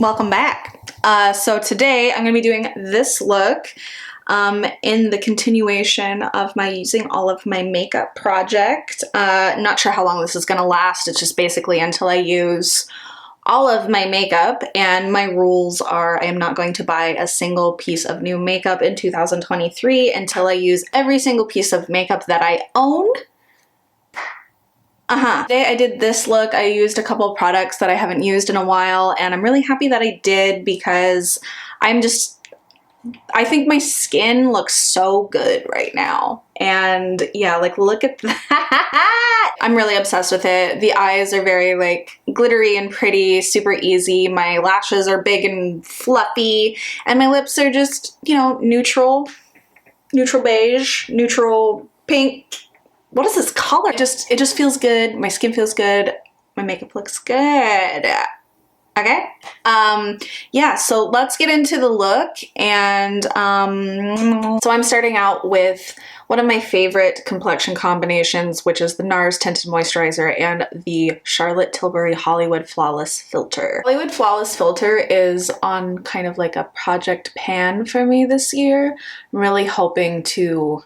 Welcome back. So today I'm going to be doing this look in the continuation of my using all of my makeup project. Not sure how long this is going to last. It's just basically until I use all of my makeup, and my rules are I am not going to buy a single piece of new makeup in 2023 until I use every single piece of makeup that I own. Today I did this look. I used a couple of products that I haven't used in a while, and I'm really happy that I did because I think my skin looks so good right now. And yeah, like look at that. I'm really obsessed with it. The eyes are very like glittery and pretty, super easy. My lashes are big and fluffy, and my lips are just, you know, neutral beige, neutral pink. What is this color? It just feels good. My skin feels good. My makeup looks good. Okay. Yeah, so let's get into the look. And so I'm starting out with one of my favorite complexion combinations, which is the Nars Tinted Moisturizer and the Charlotte Tilbury Hollywood Flawless Filter. Hollywood Flawless Filter is on kind of like a project pan for me this year. I'm really hoping to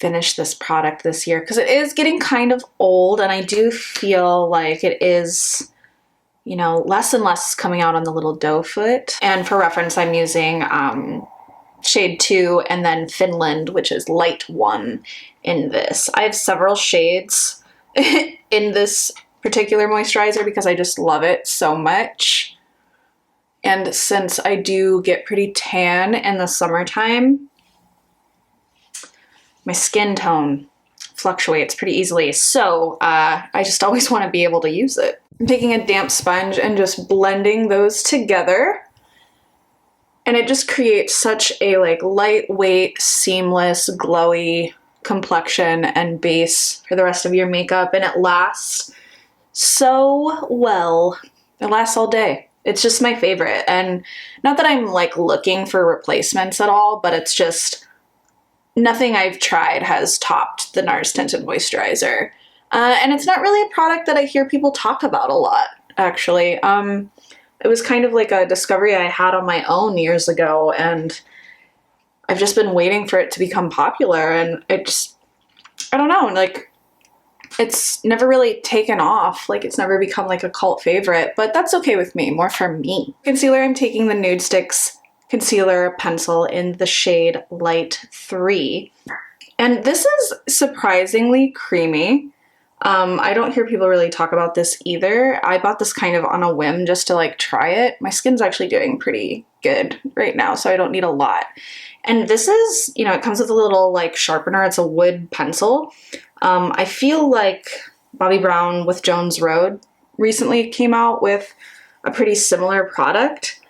finish this product this year because it is getting kind of old, and I do feel like it is, you know, less and less coming out on the little doe foot. And for reference, I'm using shade 2 and then Finland, which is light 1 in this. I have several shades in this particular moisturizer because I just love it so much. And since I do get pretty tan in the summertime, my skin tone fluctuates pretty easily, so I just always want to be able to use it. I'm taking a damp sponge and just blending those together, and it just creates such a like lightweight, seamless, glowy complexion and base for the rest of your makeup, and it lasts so well. It lasts all day. It's just my favorite, and not that I'm like looking for replacements at all, but it's just nothing I've tried has topped the Nars Tinted Moisturizer. And it's not really a product that I hear people talk about a lot, actually. It was kind of like a discovery I had on my own years ago, and I've just been waiting for it to become popular, and I don't know, like, it's never really taken off. Like, it's never become like a cult favorite, but that's okay with me, more for me. Concealer, I'm taking the Nudestix concealer pencil in the shade Light 3. And this is surprisingly creamy. I don't hear people really talk about this either. I bought this kind of on a whim just to like try it. My skin's actually doing pretty good right now, so I don't need a lot. And this is, you know, it comes with a little like sharpener. It's a wood pencil. I feel like Bobbi Brown with Jones Road recently came out with a pretty similar product.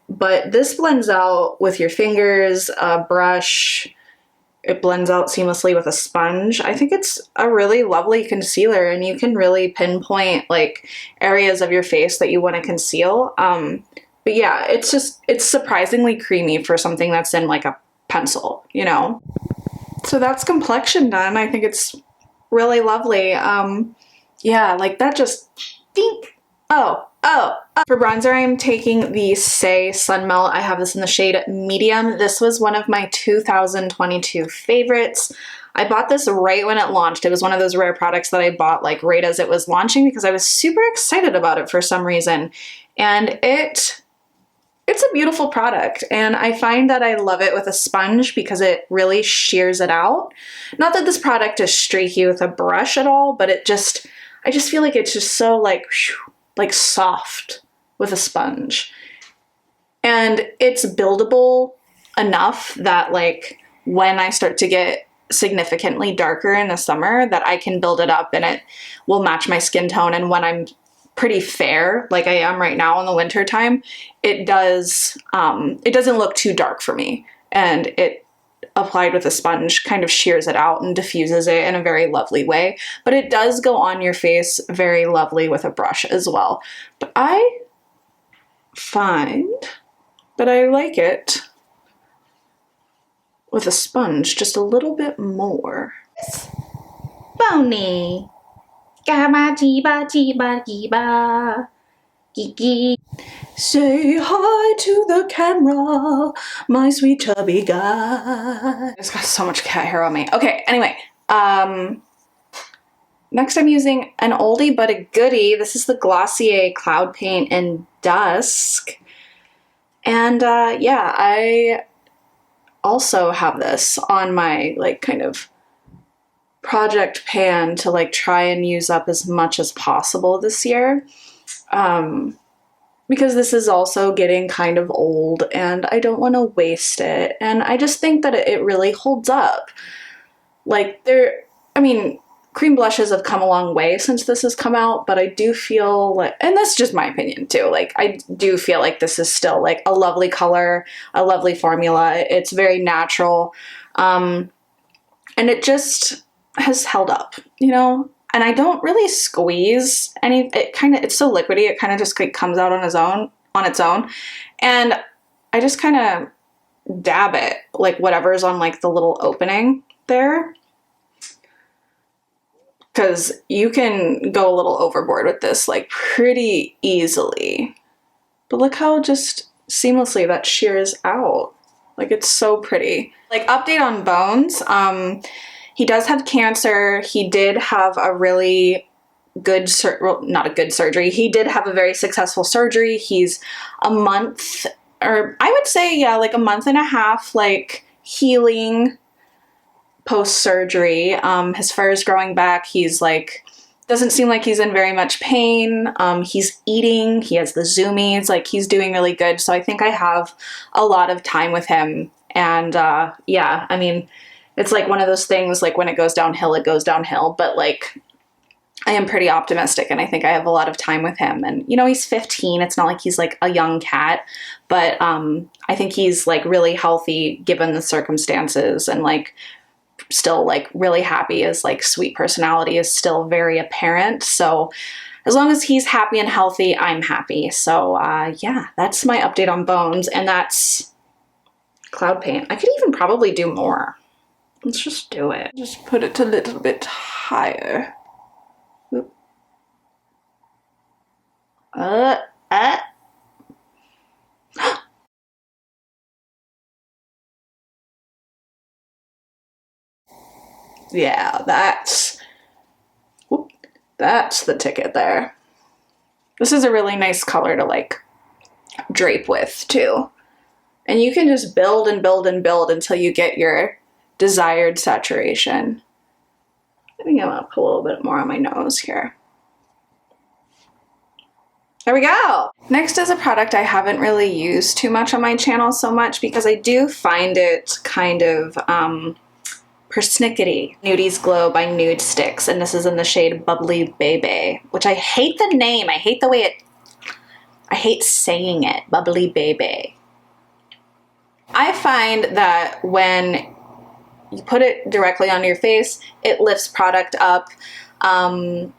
But this blends out with your fingers, a brush. It blends out seamlessly with a sponge. I think it's a really lovely concealer, and you can really pinpoint like areas of your face that you want to conceal. But yeah, it's surprisingly creamy for something that's in like a pencil, you know? So that's complexion done. I think it's really lovely. Yeah, like that just dink. Oh. For bronzer, I'm taking the Saie Sun Melt. I have this in the shade Medium. This was one of my 2022 favorites. I bought this right when it launched. It was one of those rare products that I bought like right as it was launching because I was super excited about it for some reason. And it's a beautiful product, and I find that I love it with a sponge because it really shears it out. Not that this product is streaky with a brush at all, but I just feel like it's just so like soft with a sponge. And it's buildable enough that like when I start to get significantly darker in the summer that I can build it up and it will match my skin tone. And when I'm pretty fair, like I am right now in the winter time, it doesn't look too dark for me. And it applied with a sponge kind of shears it out and diffuses it in a very lovely way. But it does go on your face very lovely with a brush as well. But I find that I like it with a sponge just a little bit more. Bony. Geeky. Say hi to the camera, my sweet chubby guy. It's got so much cat hair on me. Okay, anyway. Next I'm using an oldie but a goodie. This is the Glossier Cloudpaint in Dusk. And yeah, I also have this on my like kind of project pan to like try and use up as much as possible this year. Because this is also getting kind of old and I don't want to waste it. And I just think that it really holds up. Like I mean, cream blushes have come a long way since this has come out, but I do feel like, and that's just my opinion too, like I do feel like this is still like a lovely color, a lovely formula. It's very natural. And it just has held up, you know? And I don't really squeeze any, it's so liquidy, it kind of just like comes out on its own. And I just kind of dab it, like whatever's on like the little opening there. Because you can go a little overboard with this like pretty easily. But look how just seamlessly that shears out. Like it's so pretty. Like update on Bones. He does have cancer. He did have a really good, well, not a good surgery. He did have a very successful surgery. He's a month, or I would say, yeah, like a month and a half, like healing post-surgery. His fur is growing back. He's like, doesn't seem like he's in very much pain. He's eating. He has the zoomies. Like he's doing really good. So I think I have a lot of time with him. And yeah, I mean, it's like one of those things, like when it goes downhill, it goes downhill. But like, I am pretty optimistic and I think I have a lot of time with him. And, you know, he's 15. It's not like he's like a young cat, but I think he's like really healthy given the circumstances and like still like really happy. His like sweet personality is still very apparent. So as long as he's happy and healthy, I'm happy. So yeah, that's my update on Bones, and that's Cloudpaint. I could even probably do more. Let's just do it. Just put it a little bit higher. Oop. Yeah, that's the ticket there. This is a really nice color to like drape with too. And you can just build and build and build until you get your desired saturation. I think I'm gonna put a little bit more on my nose here. There we go. Next is a product I haven't really used too much on my channel so much because I do find it kind of persnickety. Nudies Glow by Nudestix, and this is in the shade Bubbly Bebe, which I hate the name. I hate the way I hate saying it, Bubbly Bebe. I find that when you put it directly on your face, it lifts product up.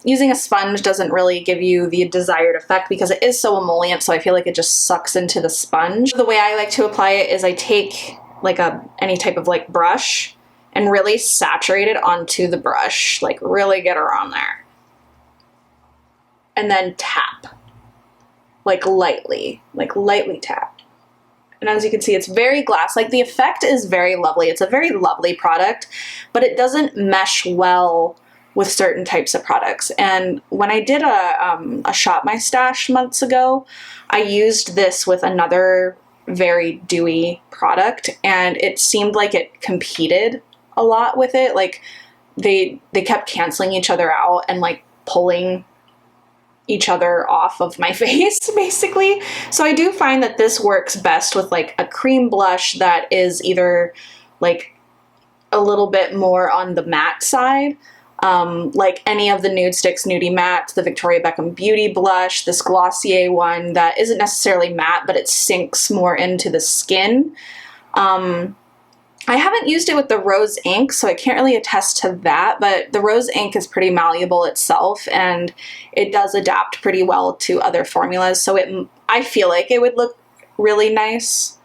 Using a sponge doesn't really give you the desired effect because it is so emollient, so I feel like it just sucks into the sponge. The way I like to apply it is I take like any type of like brush and really saturate it onto the brush, like really get her on there. And then tap, like lightly tap. And as you can see, it's very glass. Like the effect is very lovely. It's a very lovely product, but it doesn't mesh well with certain types of products. And when I did a Shop My Stash months ago, I used this with another very dewy product, and it seemed like it competed a lot with it. Like they kept canceling each other out and like pulling each other off of my face, basically. So I do find that this works best with like a cream blush that is either like a little bit more on the matte side, like any of the Nudestix Nudie Mattes, the Victoria Beckham Beauty blush, this Glossier one that isn't necessarily matte, but it sinks more into the skin. I haven't used it with the rose ink, so I can't really attest to that, but the rose ink is pretty malleable itself, and it does adapt pretty well to other formulas, so I feel like it would look really nice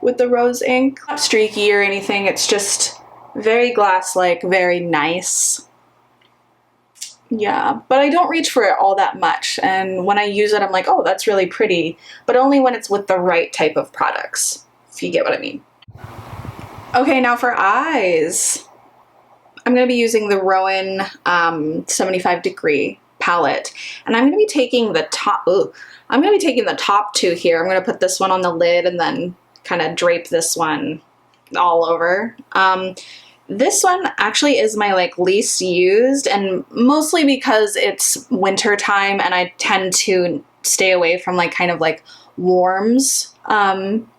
with the rose ink. Not streaky or anything, it's just very glass-like, very nice. Yeah, but I don't reach for it all that much, and when I use it I'm like, oh, that's really pretty, but only when it's with the right type of products, if you get what I mean. Okay, now for eyes. I'm going to be using the Roen 75 degree palette, and I'm going to be taking the top, I'm going to be taking the top two here. I'm going to put this one on the lid and then kind of drape this one all over. This one actually is my like least used, and mostly because it's winter time and I tend to stay away from like kind of like warms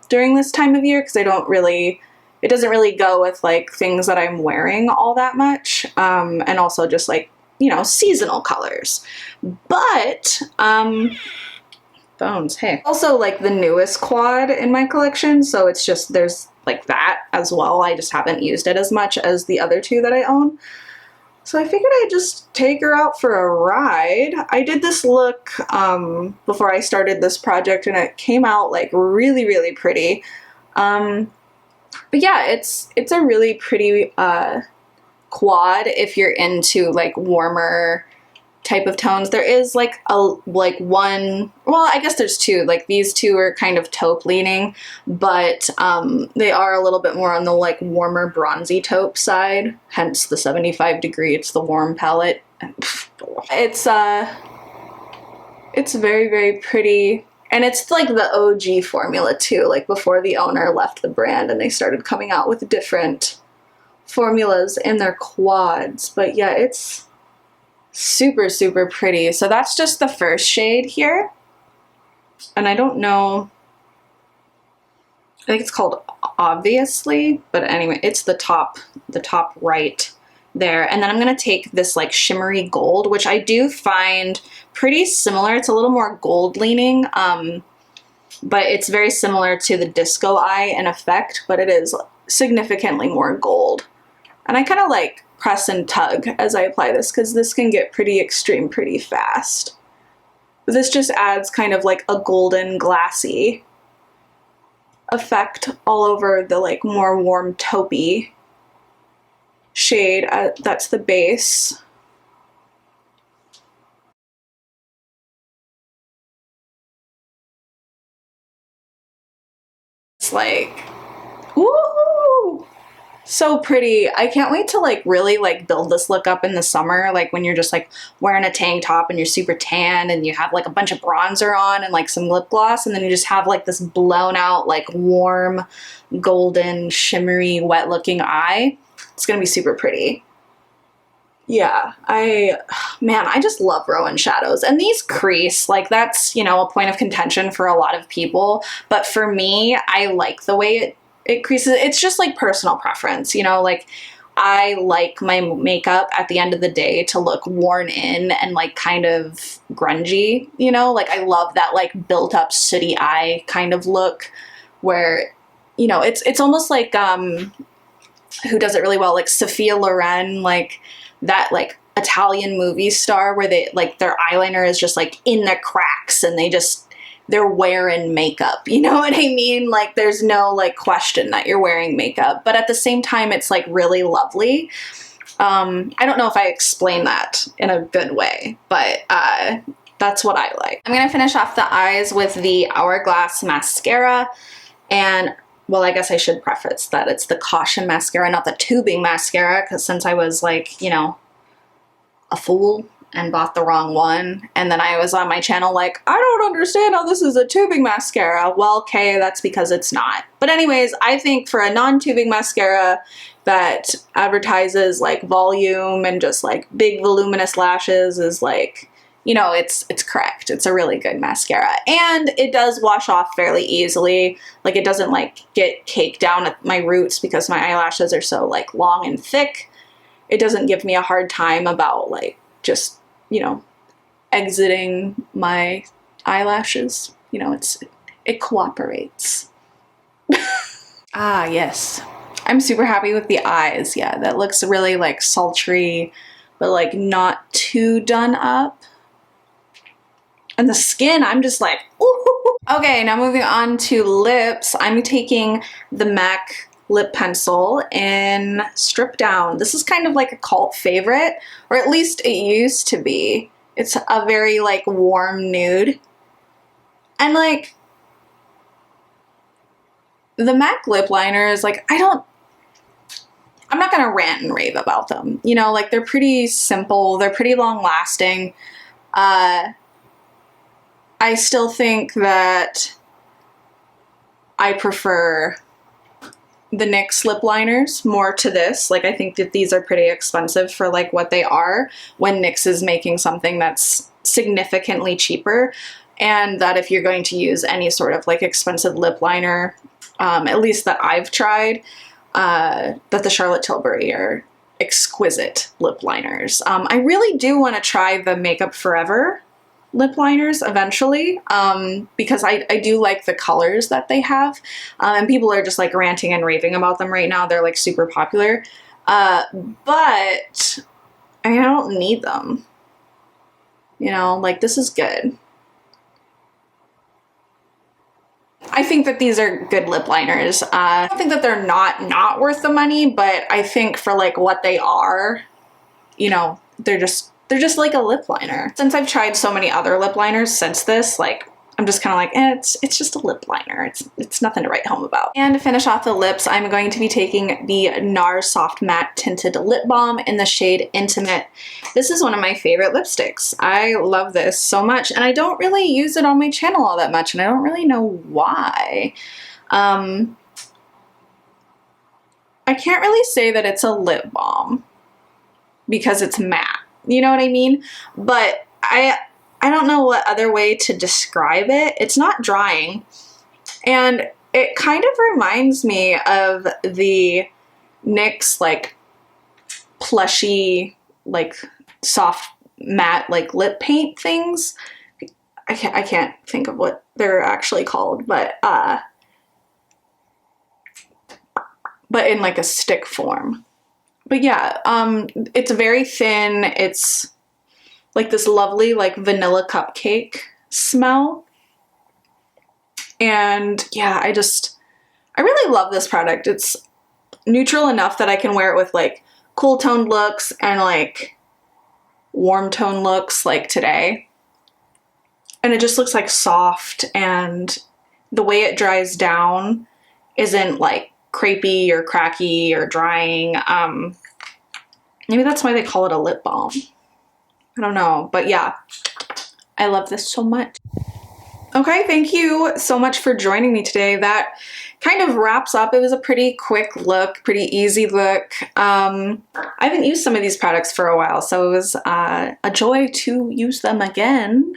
during this time of year because I don't really, it doesn't really go with like things that I'm wearing all that much, and also just like, you know, seasonal colors. But bones, hey. Also like the newest quad in my collection, so it's just, there's like that as well. I just haven't used it as much as the other two that I own. So I figured I'd just take her out for a ride. I did this look before I started this project and it came out like really, really pretty. But yeah, it's a really pretty quad if you're into like warmer type of tones. There is like one, well, I guess there's two, like these two are kind of taupe leaning, but they are a little bit more on the like warmer bronzy taupe side, hence the 75 degree, it's the warm palette. It's very, very pretty, and it's like the OG formula too, like before the owner left the brand and they started coming out with different formulas in their quads. But yeah, it's super, super pretty. So that's just the first shade here. And I don't know, I think it's called Obviously, but anyway, it's the top right there. And then I'm going to take this like shimmery gold, which I do find pretty similar. It's a little more gold leaning, but it's very similar to the Disco Eye in effect, but it is significantly more gold. And I kind of like press and tug as I apply this because this can get pretty extreme pretty fast. But this just adds kind of like a golden glassy effect all over the like more warm taupey shade. That's the base. It's like, woo! So pretty. I can't wait to like really like build this look up in the summer, like when you're just like wearing a tank top and you're super tan and you have like a bunch of bronzer on and like some lip gloss, and then you just have like this blown out like warm golden shimmery wet looking eye. It's gonna be super pretty. Yeah, man, I just love Roen shadows, and these crease, like that's, you know, a point of contention for a lot of people, but for me, I like the way it creases. It's just like personal preference, you know, like I like my makeup at the end of the day to look worn in and like kind of grungy, you know, like I love that like built up sooty eye kind of look where, you know, it's almost like, who does it really well? Like Sophia Loren, like that like Italian movie star where they like their eyeliner is just like in the cracks and they're wearing makeup, you know what I mean? Like there's no like question that you're wearing makeup, but at the same time it's like really lovely. I don't know if I explained that in a good way, but that's what I like. I'm gonna finish off the eyes with the Hourglass mascara, and well, I guess I should preface that it's the Caution mascara, not the tubing mascara, because since I was like, you know, a fool and bought the wrong one, and then I was on my channel like, I don't understand how this is a tubing mascara. Well, okay, that's because it's not. But anyways, I think for a non-tubing mascara that advertises like volume and just like big voluminous lashes is like, you know, it's correct. It's a really good mascara, and it does wash off fairly easily. Like it doesn't like get caked down at my roots because my eyelashes are so like long and thick. It doesn't give me a hard time about like just, you know, exiting my eyelashes. You know, it cooperates. Ah, yes. I'm super happy with the eyes. Yeah, that looks really like sultry, but like not too done up. And the skin, I'm just like, ooh. Okay, now moving on to lips. I'm taking the MAC lip pencil in Stripdown. This is kind of like a cult favorite, or at least it used to be. It's a very like warm nude. And like the MAC lip liners, like I'm not gonna rant and rave about them. You know, like they're pretty simple, they're pretty long lasting. I still think that I prefer the NYX lip liners more to this. Like I think that these are pretty expensive for like what they are when NYX is making something that's significantly cheaper. And that if you're going to use any sort of like expensive lip liner, at least that I've tried, that the Charlotte Tilbury are exquisite lip liners. I really do want to try the Makeup Forever lip liners eventually, because I do like the colors that they have, and people are just like ranting and raving about them right now. They're like super popular, but I mean, I don't need them, you know, like this is good. I think that these are good lip liners. I don't think that they're not worth the money, but I think for like what they are, you know, they're just like a lip liner. Since I've tried so many other lip liners since this, like I'm just kind of like, it's just a lip liner. It's nothing to write home about. And to finish off the lips, I'm going to be taking the Nars Soft Matte Tinted Lip Balm in the shade Intimate. This is one of my favorite lipsticks. I love this so much, and I don't really use it on my channel all that much, and I don't really know why. I can't really say that it's a lip balm because it's matte. You know what I mean? But I don't know what other way to describe it. It's not drying, and it kind of reminds me of the NYX like plushy, like soft matte like lip paint things. I can't think of what they're actually called, but in like a stick form. But yeah, it's very thin. It's like this lovely like vanilla cupcake smell. And yeah, I really love this product. It's neutral enough that I can wear it with like cool toned looks and like warm tone looks like today. And it just looks like soft, and the way it dries down isn't like crepey or cracky or drying. Maybe that's why they call it a lip balm. I don't know, but yeah, I love this so much. Okay, thank you so much for joining me today. That kind of wraps up. It was a pretty quick look, pretty easy look. I haven't used some of these products for a while, so it was a joy to use them again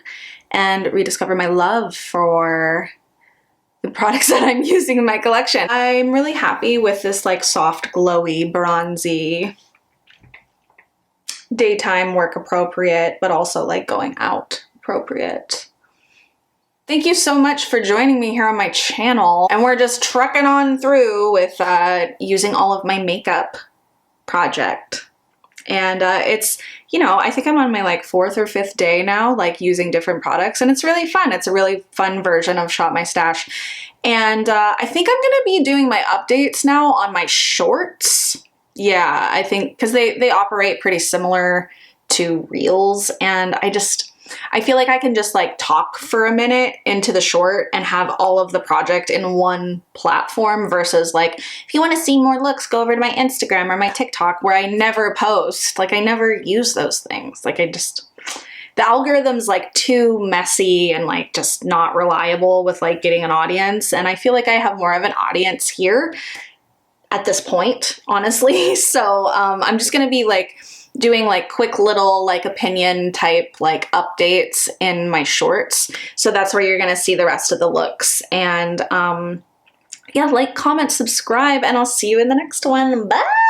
and rediscover my love for the products that I'm using in my collection. I'm really happy with this like soft, glowy, bronzy, daytime work appropriate, but also like going out appropriate. Thank you so much for joining me here on my channel. And we're just trucking on through with using all of my makeup project. And it's, you know, I think I'm on my like 4th or 5th day now, like using different products, and it's really fun. It's a really fun version of Shop My Stash. And I think I'm gonna be doing my updates now on my shorts. Yeah, I think, because they operate pretty similar to Reels, and I feel like I can just like talk for a minute into the short and have all of the project in one platform versus like, if you want to see more looks, go over to my Instagram or my TikTok, where I never post. Like I never use those things. Like the algorithm's like too messy and like just not reliable with like getting an audience. And I feel like I have more of an audience here at this point, honestly. So I'm just gonna be like doing like quick little like opinion type like updates in my shorts. So that's where you're gonna see the rest of the looks. And yeah, like, comment, subscribe, and I'll see you in the next one. Bye!